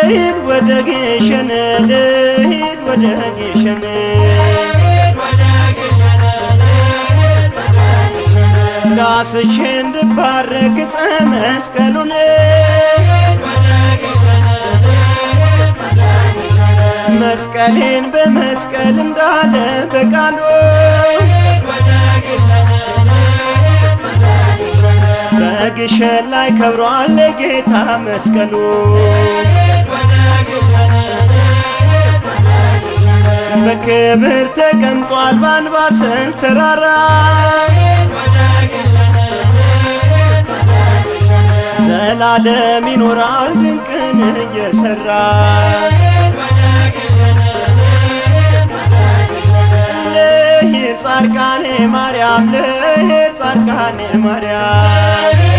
ልሂድ ወደ ግሸን ልሂድ ወደ ግሸን ዳስሼ እንድባረክ ዕፀ መስቀሉን መስቀሌን በመስቀል እንዳለ በቃሉ በግሸን ላይ ከብሯል ጌታ መስቀሉ በክብር ተቀምጧል በአንባሰል ተራራ ዘላለም ይኖራል ድንቅን እየሰራ ልሂድ ጻድቃኔ ማርያም ልሂድ ጻድቃኔ ማርያም